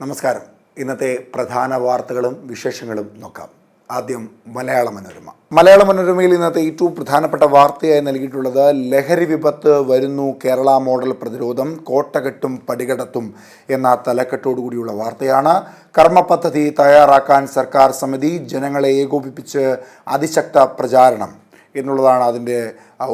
നമസ്കാരം. ഇന്നത്തെ പ്രധാന വാർത്തകളും വിശേഷങ്ങളും നോക്കാം. ആദ്യം മലയാള മനോരമ. മലയാള മനോരമയിൽ ഇന്നത്തെ ഏറ്റവും പ്രധാനപ്പെട്ട വാർത്തയായി നൽകിയിട്ടുള്ളത് ലഹരി വിപത്ത് വരുന്നു, കേരള മോഡൽ പ്രതിരോധം കോട്ടകെട്ടും പടികടത്തും എന്ന തലക്കെട്ടോടുകൂടിയുള്ള വാർത്തയാണ്. കർമ്മ പദ്ധതി തയ്യാറാക്കാൻ സർക്കാർ സമിതി, ജനങ്ങളെ ഏകോപിപ്പിച്ച് അതിശക്ത പ്രചാരണം എന്നുള്ളതാണ് അതിൻ്റെ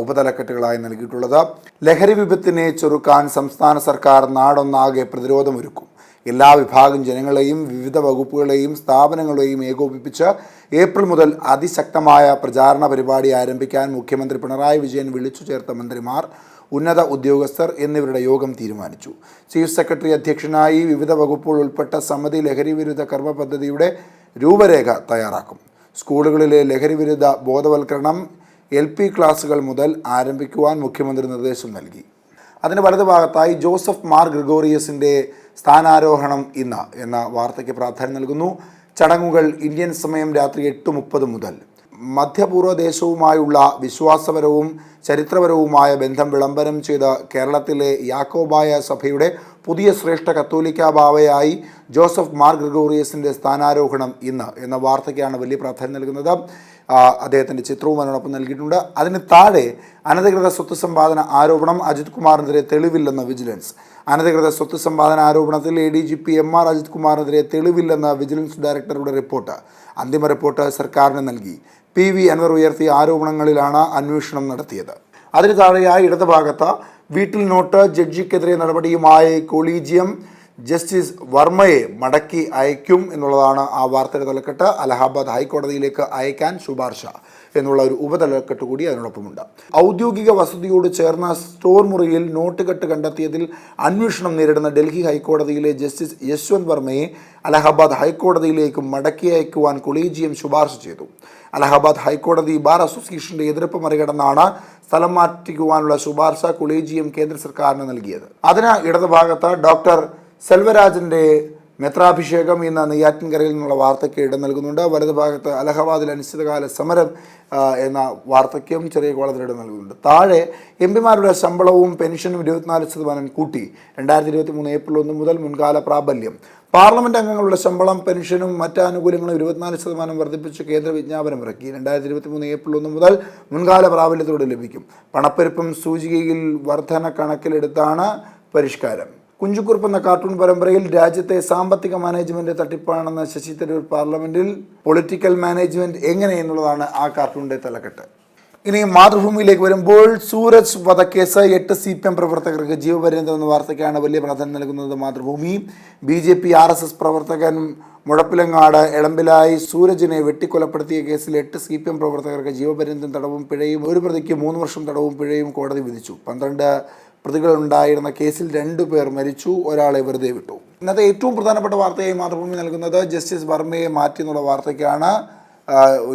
ഉപതലക്കെട്ടുകളായി നൽകിയിട്ടുള്ളത്. ലഹരി വിപത്തിനെ ചെറുക്കാൻ സംസ്ഥാന സർക്കാർ നാടൊന്നാകെ പ്രതിരോധമൊരുക്കും. എല്ലാ വിഭാഗം ജനങ്ങളെയും വിവിധ വകുപ്പുകളെയും സ്ഥാപനങ്ങളെയും ഏകോപിപ്പിച്ച് ഏപ്രിൽ മുതൽ അതിശക്തമായ പ്രചാരണ പരിപാടി ആരംഭിക്കാൻ മുഖ്യമന്ത്രി പിണറായി വിജയൻ വിളിച്ചു ചേർത്ത മന്ത്രിമാർ, ഉന്നത ഉദ്യോഗസ്ഥർ എന്നിവരുടെ യോഗം തീരുമാനിച്ചു. ചീഫ് സെക്രട്ടറി അധ്യക്ഷനായി വിവിധ വകുപ്പുകൾ ഉൾപ്പെട്ട സമിതി ലഹരി വിരുദ്ധ കർമ്മ പദ്ധതിയുടെ രൂപരേഖ തയ്യാറാക്കും. സ്കൂളുകളിലെ ലഹരി വിരുദ്ധ ബോധവൽക്കരണം LP ക്ലാസുകൾ മുതൽ ആരംഭിക്കുവാൻ മുഖ്യമന്ത്രി നിർദ്ദേശം നൽകി. അതിന് വലതുഭാഗത്തായി ജോസഫ് മാർ ഗ്രിഗോറിയസിൻ്റെ സ്ഥാനാരോഹണം ഇന്ന് എന്ന വാർത്തയ്ക്ക് പ്രാധാന്യം നൽകുന്നു. ചടങ്ങുകൾ ഇന്ത്യൻ സമയം രാത്രി 8:30 മുതൽ. മധ്യപൂർവ്വ ദേശവുമായുള്ള വിശ്വാസപരവും ചരിത്രപരവുമായ ബന്ധം വിളംബരം ചെയ്ത കേരളത്തിലെ യാക്കോബായ സഭയുടെ പുതിയ ശ്രേഷ്ഠ കത്തോലിക്ക ബാവയായി ജോസഫ് മാർ ഗ്രിഗോറിയസിൻ്റെ സ്ഥാനാരോഹണം ഇന്ന് എന്ന വാർത്തയ്ക്കാണ് വലിയ പ്രാധാന്യം നൽകുന്നത്. അദ്ദേഹത്തിൻ്റെ ചിത്രവും അതിനോടൊപ്പം നൽകിയിട്ടുണ്ട്. അതിന് താഴെ അനധികൃത സ്വത്ത് സമ്പാദന ആരോപണം, അജിത് കുമാറിനെതിരെ തെളിവില്ലെന്ന് വിജിലൻസ്. അനധികൃത സ്വത്ത് സമ്പാദന ആരോപണത്തിൽ ADGP MR അജിത് കുമാറിനെതിരെ തെളിവില്ലെന്ന വിജിലൻസ് ഡയറക്ടറുടെ റിപ്പോർട്ട്. അന്തിമ റിപ്പോർട്ട് സർക്കാരിന് നൽകി. PV അൻവർ ഉയർത്തിയ ആരോപണങ്ങളിലാണ് അന്വേഷണം നടത്തിയത്. അതിന് താഴെയായി ഇടതുഭാഗത്ത് വീട്ടിൽ നോട്ട്, ജഡ്ജിക്കെതിരെ നടപടിയുമായി കൊളീജിയം, ജസ്റ്റിസ് വർമ്മയെ മടക്കി അയക്കും എന്നുള്ളതാണ് ആ വാർത്തയുടെ തലക്കെട്ട്. അലഹാബാദ് ഹൈക്കോടതിയിലേക്ക് അയക്കാൻ ശുപാർശ എന്നുള്ള ഒരു ഉപതലക്കെട്ട് കൂടി അതിനോടൊപ്പമുണ്ട്. ഔദ്യോഗിക വസതിയോട് ചേർന്ന സ്റ്റോർ മുറിയിൽ നോട്ട് കെട്ട് കണ്ടെത്തിയതിൽ അന്വേഷണം നേരിടുന്ന ഡൽഹി ഹൈക്കോടതിയിലെ ജസ്റ്റിസ് യശ്വന്ത് വർമ്മയെ അലഹാബാദ് ഹൈക്കോടതിയിലേക്ക് മടക്കി അയക്കുവാൻ കൊളീജിയം ശുപാർശ ചെയ്തു. അലഹാബാദ് ഹൈക്കോടതി ബാർ അസോസിയേഷന്റെ എതിർപ്പ് മറികടന്നാണ് സ്ഥലം മാറ്റിക്കുവാനുള്ള ശുപാർശ കൊളീജിയം കേന്ദ്ര സർക്കാരിന് നൽകിയത്. അതിന് ഇടതുഭാഗത്ത് ഡോക്ടർ സെൽവരാജൻ്റെ മെത്രാഭിഷേകം ഇന്ന് നെയ്യാറ്റിൻകരയിൽ നിന്നുള്ള വാർത്തയ്ക്ക് ഇടം നൽകുന്നുണ്ട്. വലതുഭാഗത്ത് അലഹബാദിൽ അനിശ്ചിതകാല സമരം എന്ന വാർത്തയ്ക്കും ചെറിയ കോളത്തിൽ ഇടം നൽകുന്നുണ്ട്. താഴെ MP-മാരുടെ ശമ്പളവും പെൻഷനും 24% കൂട്ടി. 2023 ഏപ്രിൽ 1 മുതൽ മുൻകാല പ്രാബല്യം. പാർലമെൻറ്റ് അംഗങ്ങളുടെ ശമ്പളം, പെൻഷനും മറ്റ് ആനുകൂല്യങ്ങളും 24% വർദ്ധിപ്പിച്ച് കേന്ദ്ര വിജ്ഞാപനം ഇറക്കി. 2023 ഏപ്രിൽ 1 മുതൽ മുൻകാല പ്രാബല്യത്തോടെ ലഭിക്കും. പണപ്പെരുപ്പം സൂചികയിൽ വർധന കണക്കിലെടുത്താണ് പരിഷ്കാരം. കുഞ്ചുകുറുപ്പ് എന്ന കാർട്ടൂൺ പരമ്പരയിൽ രാജ്യത്തെ സാമ്പത്തിക മാനേജ്മെന്റ് തട്ടിപ്പാണെന്ന് ശശി തരൂർ പാർലമെന്റിൽ. പൊളിറ്റിക്കൽ മാനേജ്മെന്റ് എങ്ങനെ എന്നുള്ളതാണ് ആ കാർട്ടൂണിന്റെ തലക്കെട്ട്. ഇനി മാതൃഭൂമിയിലേക്ക് വരുമ്പോൾ സൂരജ് വധക്കേസ്, 8 CPM പ്രവർത്തകർക്ക് ജീവപര്യന്തം എന്ന വാർത്തയ്ക്കാണ് വലിയ പ്രാധാന്യം നൽകുന്നത് മാതൃഭൂമി. BJP RSS പ്രവർത്തകൻ മുഴപ്പിലങ്ങാട് എളമ്പിലായി സൂരജിനെ വെട്ടിക്കൊലപ്പെടുത്തിയ കേസിൽ 8 CPM പ്രവർത്തകർക്ക് ജീവപര്യന്തം തടവും പിഴയും, ഒരു പ്രതിക്ക് 3 വർഷം തടവും പിഴയും കോടതി വിധിച്ചു. 12 പ്രതികളുണ്ടായിരുന്ന കേസിൽ 2 പേർ മരിച്ചു, ഒരാളെ വെറുതെ വിട്ടു. ഇന്നത്തെ ഏറ്റവും പ്രധാനപ്പെട്ട വാർത്തയായി മാതൃഭൂമി നൽകുന്നത് ജസ്റ്റിസ് വർമ്മയെ മാറ്റി എന്നുള്ള വാർത്തയ്ക്കാണ്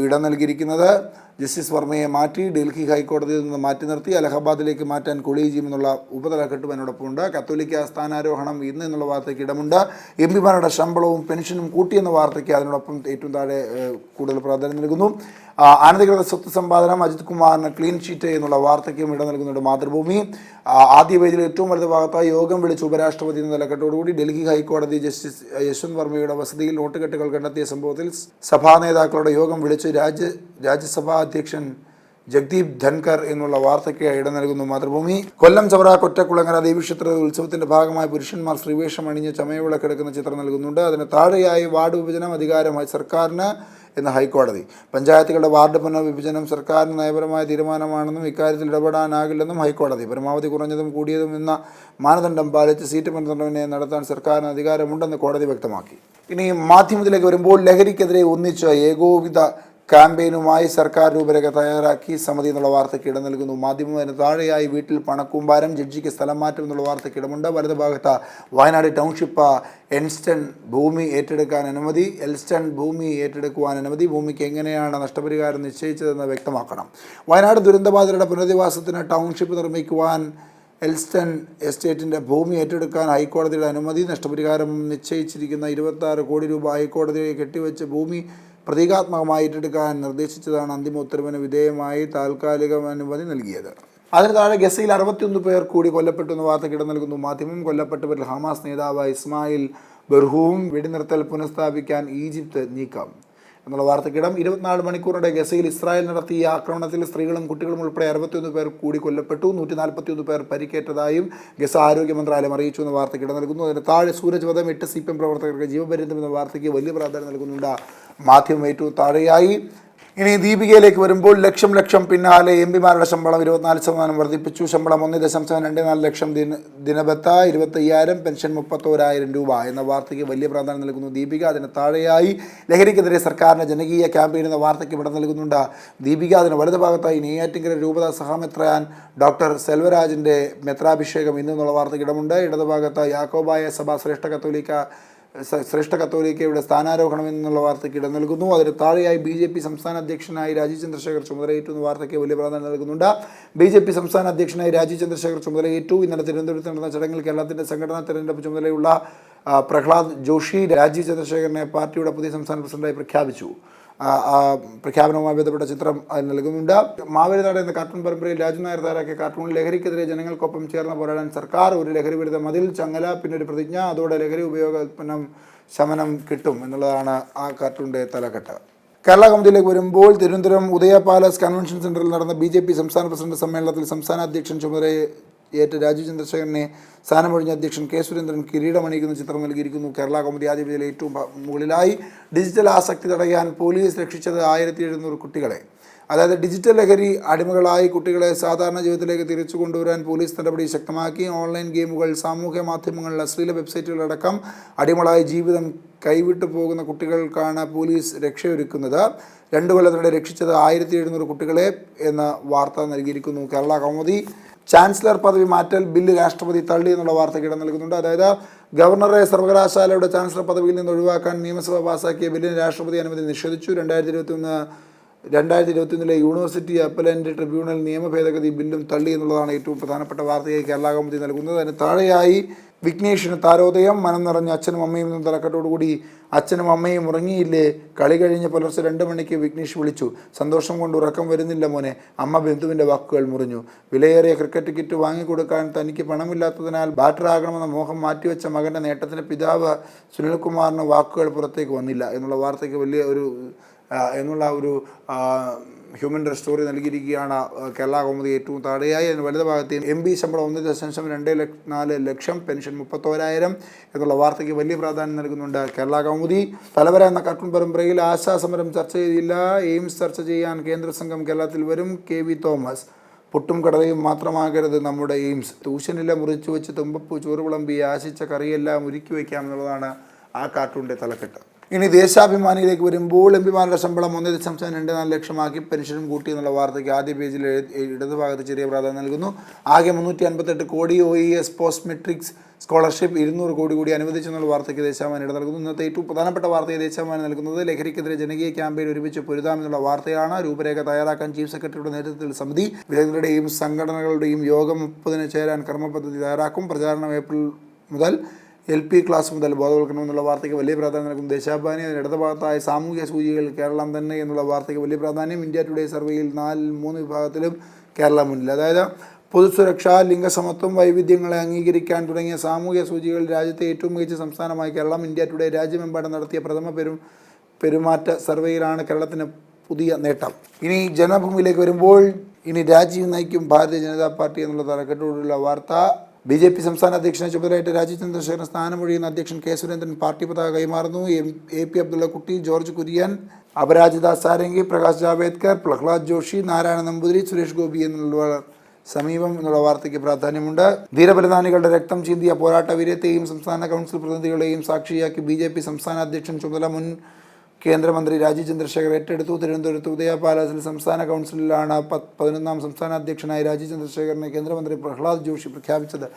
ഇടം നൽകിയിരിക്കുന്നത്. ജസ്റ്റിസ് വർമ്മയെ മാറ്റി, ഡൽഹി ഹൈക്കോടതിയിൽ നിന്ന് മാറ്റി നിർത്തി അലഹബാദിലേക്ക് മാറ്റാൻ കൊളീജിയം എന്നുള്ള ഉപതലക്കെട്ടും അതിനോടൊപ്പമുണ്ട്. കത്തോലിക്ക സ്ഥാനാരോഹണം ഇന്ന് എന്നുള്ള വാർത്തയ്ക്ക് ഇടമുണ്ട്. MP-മാരുടെ ശമ്പളവും പെൻഷനും കൂട്ടിയെന്ന വാർത്തയ്ക്ക് അതിനോടൊപ്പം ഏറ്റവും താഴെ കൂടുതൽ പ്രാധാന്യം നൽകുന്നു. അനധികൃത സ്വത്ത് സമ്പാദനം, അജിത് കുമാറിന് ക്ലീൻ ചീറ്റ് എന്നുള്ള വാർത്തയ്ക്കും ഇടം നൽകുന്നുണ്ട് മാതൃഭൂമി. ആദ്യ പേജിൽ ഏറ്റവും വലുത് ഭാഗത്തായി യോഗം വിളിച്ച് ഉപരാഷ്ട്രപതി എന്ന തലക്കെട്ടോടുകൂടി ഡൽഹി ഹൈക്കോടതി ജസ്റ്റിസ് യശ്വന്ത് വർമ്മയുടെ വസതിയിൽ നോട്ടുകെട്ടുകൾ കണ്ടെത്തിയ സംഭവത്തിൽ സഭാ നേതാക്കളുടെ യോഗം വിളിച്ച് രാജ്യസഭാ അധ്യക്ഷൻ ജഗ്ദീപ് ധൻകർ എന്നുള്ള വാർത്തയ്ക്ക് ഇടം നൽകുന്നു മാതൃഭൂമി. കൊല്ലം ചവറ കൊറ്റക്കുളങ്ങര ദേവീക്ഷേത്ര ഉത്സവത്തിന്റെ ഭാഗമായി പുരുഷന്മാർ ശ്രീവേഷം അണിഞ്ഞ് ചമയവിളക്കെടുക്കുന്ന ചിത്രം നൽകുന്നുണ്ട്. അതിന് താഴെയായി വാർഡ് വിഭജനം അധികാരമായി സർക്കാരിന് എന്ന ഹൈക്കോടതി. പഞ്ചായത്തുകളുടെ വാർഡ് പുനർവിഭജനം സർക്കാരിന് നയപരമായ തീരുമാനമാണെന്നും ഇക്കാര്യത്തിൽ ഇടപെടാനാകില്ലെന്നും ഹൈക്കോടതി. പരമാവധി കുറഞ്ഞതും കൂടിയതും എന്ന മാനദണ്ഡം പാലിച്ച് സീറ്റ് പുനർനിർണ്ണയം നടത്താൻ സർക്കാരിന് അധികാരമുണ്ടെന്ന് കോടതി വ്യക്തമാക്കി. ഇനി മാധ്യമത്തിലേക്ക് വരുമ്പോൾ ലഹരിക്കെതിരെ ഒന്നിച്ച് ഏകോപിത ക്യാമ്പയിനുമായി സർക്കാർ രൂപരേഖ തയ്യാറാക്കി സമിതി എന്നുള്ള വാർത്തയ്ക്ക് ഇടം നൽകുന്നു മാധ്യമം. അതിന് താഴെയായി വീട്ടിൽ പണക്കൂമ്പാരം, ജഡ്ജിക്ക് സ്ഥലം മാറ്റം എന്നുള്ള വാർത്തയ്ക്ക് ഇടമുണ്ട്. വലതുഭാഗത്ത് വയനാട് ടൗൺഷിപ്പ് എൽസ്റ്റൺ ഭൂമി ഏറ്റെടുക്കാൻ അനുമതി. ഭൂമിക്ക് എങ്ങനെയാണ് നഷ്ടപരിഹാരം നിശ്ചയിച്ചതെന്ന് വ്യക്തമാക്കണം. വയനാട് ദുരന്തബാധിതരുടെ പുനരധിവാസത്തിന് ടൗൺഷിപ്പ് നിർമ്മിക്കുവാൻ എൽസ്റ്റൺ എസ്റ്റേറ്റിൻ്റെ ഭൂമി ഏറ്റെടുക്കാൻ ഹൈക്കോടതിയുടെ അനുമതി. നഷ്ടപരിഹാരം നിശ്ചയിച്ചിരിക്കുന്ന 26 കോടി രൂപ ഹൈക്കോടതിയെ കെട്ടിവെച്ച് ഭൂമി പ്രതീകാത്മകമായി ഏറ്റെടുക്കാൻ നിർദ്ദേശിച്ചതാണ് അന്തിമ ഉത്തരവിന് വിധേയമായി താൽക്കാലിക അനുമതി നൽകിയത്. അതിന് താഴെ ഗസയിൽ 61 പേർ കൂടി കൊല്ലപ്പെട്ടു എന്ന വാർത്തയ്ക്ക് ഇടം നൽകുന്നു മാധ്യമം. കൊല്ലപ്പെട്ടവരിൽ ഹമാസ് നേതാവ് ഇസ്മായിൽ ബർഹൂം വെടിനിർത്തൽ പുനഃസ്ഥാപിക്കാൻ ഈജിപ്ത് നീക്കം എന്നുള്ള വാർത്തയ്ക്കിടം 24 മണിക്കൂറിടെ ഗസയിൽ ഇസ്രായേൽ നടത്തിയ ആക്രമണത്തിൽ സ്ത്രീകളും കുട്ടികളും ഉൾപ്പെടെ 61 പേർ കൂടി കൊല്ലപ്പെട്ടു, 141 പേർ പരിക്കേറ്റതായും ഗസ ആരോഗ്യ മന്ത്രാലയം അറിയിച്ചു എന്ന വാർത്തയ്ക്കിടം നൽകുന്നു. അതിന് താഴെ സൂരജ് വധം 8 CPM പ്രവർത്തകർക്ക് ജീവപര്യന്തം എന്ന വാർത്തയ്ക്ക് വലിയ പ്രാധാന്യം നൽകുന്നുണ്ട്. മാധ്യമം ഏറ്റവും താഴെയായി. ഇനി ദീപികയിലേക്ക് വരുമ്പോൾ ലക്ഷം പിന്നാലെ എംപിമാരുടെ ശമ്പളം 24% വർദ്ധിപ്പിച്ചു. ശമ്പളം 1.24 ലക്ഷം, ദിനബത്ത 25,000, പെൻഷൻ 31,000 രൂപ എന്ന വാർത്തയ്ക്ക് വലിയ പ്രാധാന്യം നൽകുന്നു ദീപിക. അതിന് താഴെയായി ലഹരിക്കെതിരെ സർക്കാരിന് ജനകീയ ക്യാമ്പയിൻ എന്ന വാർത്തയ്ക്ക് ഇവിടെ നൽകുന്നുണ്ട് ദീപിക. അതിന് വലതുഭാഗത്തായി നെയ്യാറ്റിൻകര രൂപത സഹമെത്രാൻ ഡോക്ടർ സെൽവരാജിൻ്റെ മെത്രാഭിഷേകം ഇന്നെന്നുള്ള വാർത്തയ്ക്ക് ഇടമുണ്ട്. ഇടതുഭാഗത്ത് യാക്കോബായ സഭ ശ്രേഷ്ഠ കത്തോലിക്കയുടെ സ്ഥാനാരോഹണം എന്നുള്ള വാർത്തയ്ക്ക് ഇടം നൽകുന്നു. അതിന് താഴെയായി BJP സംസ്ഥാന അധ്യക്ഷനായി രാജീവ് ചന്ദ്രശേഖർ ചുമതലയേറ്റു എന്ന വാർത്തയ്ക്ക് വലിയ പ്രാധാന്യം നൽകുന്നുണ്ട്. BJP സംസ്ഥാന അധ്യക്ഷനായി രാജീവ് ചന്ദ്രശേഖർ ചുമതലയേറ്റു. ഇന്നലെ തിരുവനന്തപുരത്ത് നടന്ന ചടങ്ങിൽ കേരളത്തിൻ്റെ സംഘടനാ തെരഞ്ഞെടുപ്പ് ചുമതലയുള്ള പ്രഹ്ലാദ് ജോഷി രാജീവ് ചന്ദ്രശേഖരനെ പാർട്ടിയുടെ പുതിയ സംസ്ഥാന പ്രസിഡന്റായി പ്രഖ്യാപിച്ചു. പ്രഖ്യാപനവുമായി ബന്ധപ്പെട്ട ചിത്രം അതിന് നൽകുന്നുണ്ട്. മാവേലി നാട് എന്ന കാർട്ടൂൺ പരമ്പരയിൽ രാജു നായർ തയ്യാറാക്കിയ കാർട്ടൂണിൽ ലഹരിക്കെതിരെ ജനങ്ങൾക്കൊപ്പം ചേർന്ന് പോരാടാൻ സർക്കാർ, ഒരു ലഹരി വിരുദ്ധ മതിൽ, ചങ്ങല, പിന്നെ ഒരു പ്രതിജ്ഞ, അതോടെ ലഹരി ഉപയോഗോൽപ്പന്നം ശമനം കിട്ടും എന്നുള്ളതാണ് ആ കാർട്ടൂണിൻ്റെ തലക്കെട്ട്. കേരള കൗമുദിയിലേക്ക് വരുമ്പോൾ തിരുവനന്തപുരം ഉദയ പാലസ് കൺവെൻഷൻ സെൻറ്ററിൽ നടന്ന BJP സംസ്ഥാന പ്രസിഡന്റ് സമ്മേളനത്തിൽ സംസ്ഥാന അധ്യക്ഷൻ ചുമതലയേറ്റ രാജീവ് ചന്ദ്രശേഖരനെ സ്ഥാനമൊഴിഞ്ഞ അധ്യക്ഷൻ K. സുരേന്ദ്രൻ കിരീടമണിയിക്കുന്ന ചിത്രം നൽകിയിരിക്കുന്നു. കേരള കൗമുദി ആദ്യ പേജിൽ ഏറ്റവും മുകളിലായി ഡിജിറ്റൽ ആസക്തി തടയാൻ പോലീസ് രക്ഷിച്ചത് 1700 കുട്ടികളെ. അതായത് ഡിജിറ്റൽ ലഹരി അടിമകളായി കുട്ടികളെ സാധാരണ ജീവിതത്തിലേക്ക് തിരിച്ചു കൊണ്ടുവരാൻ പോലീസ് നടപടി ശക്തമാക്കി. ഓൺലൈൻ ഗെയിമുകൾ, സാമൂഹ്യ മാധ്യമങ്ങൾ, അശ്ലീല വെബ്സൈറ്റുകളടക്കം അടിമകളായി ജീവിതം കൈവിട്ടു പോകുന്ന കുട്ടികൾക്കാണ് പോലീസ് രക്ഷയൊരുക്കുന്നത്. 2 കൊല്ലത്തിനിടെ രക്ഷിച്ചത് 1700 കുട്ടികളെ എന്ന വാർത്ത നൽകിയിരിക്കുന്നു കേരള കൗമുദി. ചാൻസലർ പദവി മാറ്റൽ ബില്ല് രാഷ്ട്രപതി തള്ളി എന്നുള്ള വാർത്തയ്ക്ക് ഇടം നൽകുന്നുണ്ട്. അതായത് ഗവർണറെ സർവകലാശാലയുടെ ചാൻസലർ പദവിയിൽ നിന്ന് ഒഴിവാക്കാൻ നിയമസഭ പാസാക്കിയ ബില്ലിന് രാഷ്ട്രപതി അനുമതി നിഷേധിച്ചു. 2021 യൂണിവേഴ്സിറ്റി അപ്പലന്റ് ട്രിബ്യൂണൽ നിയമ ഭേദഗതി ബില്ലും തള്ളി എന്നുള്ളതാണ് ഏറ്റവും പ്രധാനപ്പെട്ട വാർത്തയായി കേരള കൗമുദി നൽകുന്നത്. അതിന് താഴെയായി വിഘ്നേഷിന് താരോദയം, മനം നിറഞ്ഞ അച്ഛനും അമ്മയും എന്ന തലക്കെട്ടോടുകൂടി അച്ഛനും അമ്മയും ഉറങ്ങിയില്ലേ, കളി കഴിഞ്ഞ് പുലർച്ചെ 2 മണിക്ക് വിഘ്നേഷ് വിളിച്ചു, സന്തോഷം കൊണ്ട് ഉറക്കം വരുന്നില്ല മോനെ. അമ്മ ബന്ധുവിൻ്റെ വാക്കുകൾ മുറിഞ്ഞു. വിലയേറിയ ക്രിക്കറ്റ് കിറ്റ് വാങ്ങിക്കൊടുക്കാൻ തനിക്ക് പണമില്ലാത്തതിനാൽ ബാറ്ററാകണമെന്ന മോഹം മാറ്റിവെച്ച മകൻ്റെ നേട്ടത്തിന് പിതാവ് സുനിൽകുമാറിന് വാക്കുകൾ പുറത്തേക്ക് വന്നില്ല എന്നുള്ള വാർത്തയ്ക്ക് വലിയ ഒരു ഹ്യൂമൻ സ്റ്റോറി നൽകിയിരിക്കുകയാണ് കേരള കൗമുദി ഏറ്റവും താഴെയായി. അതിന് വലതു ഭാഗത്ത് MP ശമ്പളം 1.24 ലക്ഷം, പെൻഷൻ 31,000 എന്നുള്ള വാർത്തയ്ക്ക് വലിയ പ്രാധാന്യം നൽകുന്നുണ്ട് കേരള കൗമുദി. തലവര എന്ന കാർട്ടൂൺ പരമ്പരയിൽ ആശാസമരം ചർച്ച ചെയ്തില്ല, എയിംസ് ചർച്ച ചെയ്യാൻ കേന്ദ്ര സംഘം കേരളത്തിൽ വരും. KV Thomas. പുട്ടും കടലയും മാത്രമാകരുത് നമ്മുടെ എയിംസ്, ട്യൂഷനില്ല മുറിച്ചു വെച്ച് തുമ്പപ്പൂ ചോറ് വിളമ്പി ആശിച്ച കറിയെല്ലാം ഒരുക്കി വയ്ക്കാം എന്നുള്ളതാണ് ആ കാർട്ടൂണിൻ്റെ തലക്കെട്ട്. ഇനി ദേശാഭിമാനിയിലേക്ക് വരുമ്പോൾ എംപിമാരുടെ ശമ്പളം 1.24 ലക്ഷമാക്കി, പെൻഷനും കൂട്ടി എന്നുള്ള വാർത്തയ്ക്ക് ആദ്യ പേജിൽ ഇടതുഭാഗത്ത് ചെറിയ പ്രാധാന്യം നൽകുന്നു. ആകെ 358 കോടി OES പോസ്റ്റ് മെട്രിക്സ് സ്കോളർഷിപ്പ് 200 കോടി കൂടി അനുവദിച്ചെന്നുള്ള വാർത്തയ്ക്ക് ദേശാഭിമാനി ഇടം നൽകുന്നു. ഇന്നത്തെ ഏറ്റവും പ്രധാനപ്പെട്ട വാർത്തയെ ദേശാഭിമാനി നൽകുന്നത് ലഹരിക്കെതിരെ ജനകീയ ക്യാമ്പയിൻ ഒരുമിച്ച് പൊരുതാമെന്നുള്ള വാർത്തയാണ്. രൂപരേഖ തയ്യാറാക്കാൻ ചീഫ് സെക്രട്ടറിയുടെ നേതൃത്വത്തിൽ സമിതി, വിദഗ്ധരുടെയും സംഘടനകളുടെയും യോഗം 30-ന് ചേരാൻ കർമ്മ പദ്ധതി തയ്യാറാക്കും. പ്രചാരണം ഏപ്രിൽ മുതൽ, LP ക്ലാസ് മുതൽ ബോധവൽക്കരണം എന്നുള്ള വാർത്തയ്ക്ക് വലിയ പ്രാധാന്യം നൽകും ദേശാഭിമാനി. അതിന് ഇടതുഭാഗത്തായ സാമൂഹ്യ സൂചികകൾ കേരളം തന്നെ എന്നുള്ള വാർത്തയ്ക്ക് വലിയ പ്രാധാന്യം. ഇന്ത്യ ടുഡേ സർവേയിൽ 3 വിഭാഗത്തിലും കേരളം മുന്നിൽ. അതായത് പൊതുസുരക്ഷ, ലിംഗസമത്വം, വൈവിധ്യങ്ങളെ അംഗീകരിക്കാൻ തുടങ്ങിയ സാമൂഹ്യ സൂചികകൾ രാജ്യത്തെ ഏറ്റവും മികച്ച സംസ്ഥാനമായി കേരളം. ഇന്ത്യ ടുഡേ രാജ്യമെമ്പാടും നടത്തിയ പ്രഥമ പെരുമാറ്റ സർവേയിലാണ് കേരളത്തിന് പുതിയ നേട്ടം. ഇനി ജനഭൂമിയിലേക്ക് വരുമ്പോൾ ഇനി രാജീവ് നയിക്കും ഭാരതീയ ജനതാ പാർട്ടി എന്നുള്ള തലക്കെട്ടോടുള്ള വാർത്ത. BJP സംസ്ഥാന അധ്യക്ഷനെ ചുമതലയേറ്റ രാജീവ് ചന്ദ്രശേഖരൻ സ്ഥാനമൊഴിയുന്ന അധ്യക്ഷൻ K. സുരേന്ദ്രൻ പാർട്ടി പതാക കൈമാറുന്നു. AP അബ്ദുള്ളക്കുട്ടി, ജോർജ് കുര്യൻ, അപരാജിത സാരംഗി, പ്രകാശ് ജാവേദ്കർ, പ്രഹ്ലാദ് ജോഷി, നാരായണ നമ്പൂതിരി, സുരേഷ് ഗോപി എന്നുള്ള സമീപം എന്നുള്ള വാർത്തയ്ക്ക് പ്രാധാന്യമുണ്ട്. ധീരബലിദാനികളുടെ രക്തം ചീന്തിയ പോരാട്ട വീര്യത്തെയും സംസ്ഥാന കൗൺസിൽ പ്രതിനിധികളെയും സാക്ഷിയാക്കി BJP സംസ്ഥാന അധ്യക്ഷൻ ചുമതല മുൻ കേന്ദ്രമന്ത്രി രാജീവ് ചന്ദ്രശേഖർ ഏറ്റെടുത്തു. തിരുവനന്തപുരത്ത് ഉദയ പാലസിൽ സംസ്ഥാന കൗൺസിലിലാണ് 11ാം സംസ്ഥാന അധ്യക്ഷനായി രാജീവ് ചന്ദ്രശേഖരനെ കേന്ദ്രമന്ത്രി പ്രഹ്ലാദ് ജോഷി പ്രഖ്യാപിച്ചത്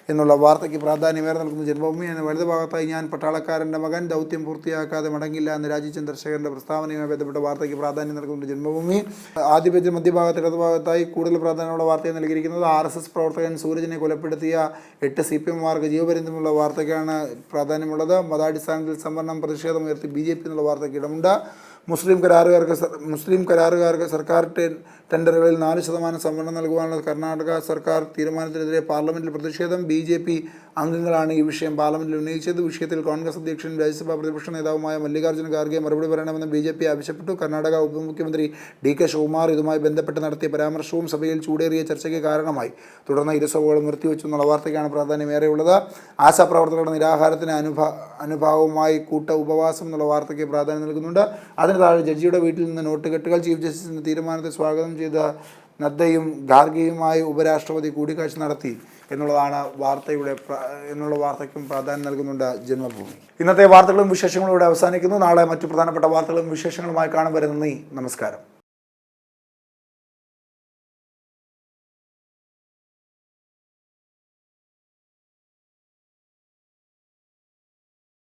എന്നുള്ള വാർത്തയ്ക്ക് പ്രാധാന്യമേറെ നൽകുന്ന ജന്മഭൂമി. വലതുഭാഗത്തായി ഞാൻ പട്ടാളക്കാരൻ്റെ മകൻ, ദൗത്യം പൂർത്തിയാക്കാതെ മടങ്ങില്ല എന്ന രാജീവ് ചന്ദ്രശേഖരൻ്റെ പ്രസ്താവനയുമായി ബന്ധപ്പെട്ട വാർത്തയ്ക്ക് പ്രാധാന്യം നൽകുന്ന ജന്മഭൂമി. ആദ്യ പേജ് മധ്യഭാഗത്ത് ഇടതുഭാഗത്തായി കൂടുതൽ പ്രാധാന്യമുള്ള വാർത്തയെ നൽകിയിരിക്കുന്നത് RSS പ്രവർത്തകൻ സൂരജിനെ കൊലപ്പെടുത്തിയ 8 CPMമാർക്ക് ജീവപര്യന്തമുള്ള വാർത്തയ്ക്കാണ് പ്രാധാന്യമുള്ളത്. മതാടിസ്ഥാനത്തിൽ സംവരണം പ്രതിഷേധമുയർത്തി BJP എന്നുള്ള വാർത്തയ്ക്ക് ഇടമുണ്ട്. മുസ്ലിം കരാറുകാർക്ക് സർക്കാർ ടെൻഡറുകളിൽ 4% സംവരണം നൽകുവാനുള്ള കർണാടക സർക്കാർ തീരുമാനത്തിനെതിരെ പാർലമെന്റിൽ പ്രതിഷേധം. BJP അംഗങ്ങളാണ് ഈ വിഷയം പാർലമെന്റിൽ ഉന്നയിച്ചത്. വിഷയത്തിൽ കോൺഗ്രസ് അധ്യക്ഷനും രാജ്യസഭാ പ്രതിപക്ഷ നേതാവുമായ മല്ലികാർജ്ജുന ഖാർഗെ മറുപടി പറയണമെന്ന് BJP ആവശ്യപ്പെട്ടു. കർണാടക ഉപമുഖ്യമന്ത്രി DK ശിവകുമാർ ഇതുമായി ബന്ധപ്പെട്ട് നടത്തിയ പരാമർശവും സഭയിൽ ചൂടേറിയ ചർച്ചയ്ക്ക് കാരണമായി. തുടർന്ന് ഇരുസഭകളും നിർത്തിവെച്ചു എന്നുള്ള വാർത്തയ്ക്കാണ് പ്രാധാന്യമേറെയുള്ളത്. ആശാപ്രവർത്തകരുടെ നിരാഹാരത്തിന് അനുഭാവമായി കൂട്ട ഉപവാസം എന്നുള്ള വാർത്തയ്ക്ക് പ്രാധാന്യം നൽകുന്നുണ്ട്. അതിന് താഴെ ജഡ്ജിയുടെ വീട്ടിൽ നിന്ന് നോട്ടുകെട്ടുകൾ. ചീഫ് ജസ്റ്റിസിന്റെ തീരുമാനത്തെ സ്വാഗതം ചെയ്ത നദ്ദയും ഖാർഗെയുമായി ഉപരാഷ്ട്രപതി കൂടിക്കാഴ്ച നടത്തി എന്നുള്ള വാർത്തയ്ക്കും പ്രാധാന്യം നൽകുന്നുണ്ട് ജന്മഭൂമി. ഇന്നത്തെ വാർത്തകളും വിശേഷങ്ങളും ഇവിടെ അവസാനിക്കുന്നു. നാളെ മറ്റു പ്രധാനപ്പെട്ട വാർത്തകളും വിശേഷങ്ങളുമായി കാണും വരെ നന്ദി, നമസ്കാരം.